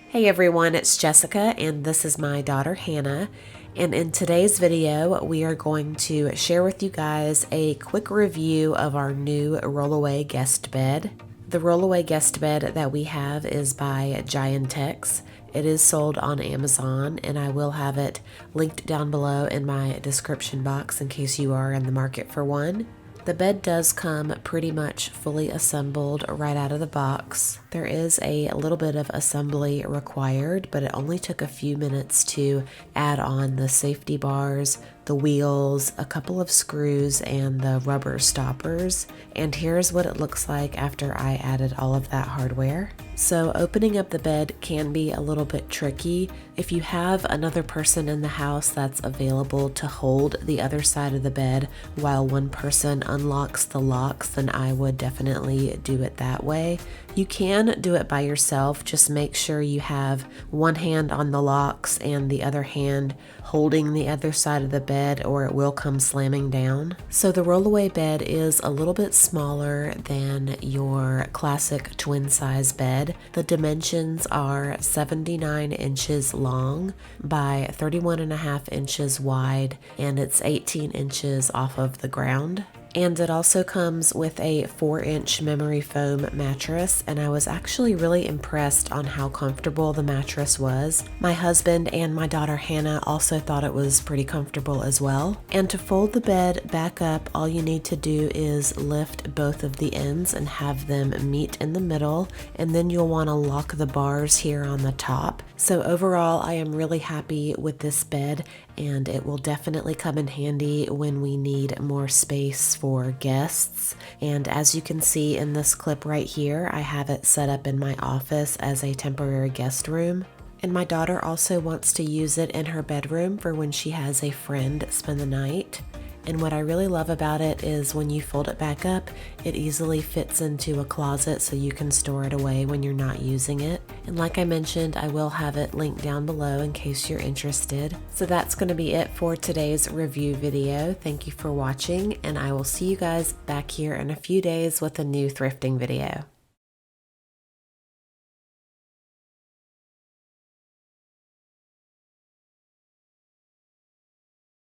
Hey everyone, it's Jessica and this is my daughter Hannah, and in today's video we are going to share with you guys a quick review of our new Rollaway guest bed. The Rollaway guest bed that we have is by Giantex. It is sold on Amazon and I will have it linked down below in my description box in case you are in the market for one. The bed does come pretty much fully assembled right out of the box. There is a little bit of assembly required, but it only took a few minutes to add on the safety bars, the wheels, a couple of screws, and the rubber stoppers. And here's what it looks like after I added all of that hardware. So opening up the bed can be a little bit tricky. If you have another person in the house that's available to hold the other side of the bed while one person unlocks the locks, then I would definitely do it that way. You can do it by yourself, just make sure you have one hand on the locks and the other hand holding the other side of the bed or it will come slamming down. So the Rollaway bed is a little bit smaller than your classic twin size bed. The dimensions are 79 inches long by 31.5 inches wide, and it's 18 inches off of the ground. And it also comes with a 4-inch memory foam mattress, and I was actually really impressed on how comfortable the mattress was. My husband and my daughter Hannah also thought it was pretty comfortable as well. And to fold the bed back up, all you need to do is lift both of the ends and have them meet in the middle, and then you'll want to lock the bars here on the top. So overall, I am really happy with this bed, and it will definitely come in handy when we need more space for guests. And as you can see in this clip right here, I have it set up in my office as a temporary guest room. And my daughter also wants to use it in her bedroom for when she has a friend spend the night. And what I really love about it is when you fold it back up, it easily fits into a closet so you can store it away when you're not using it. And like I mentioned, I will have it linked down below in case you're interested. So that's going to be it for today's review video. Thank you for watching, and I will see you guys back here in a few days with a new thrifting video.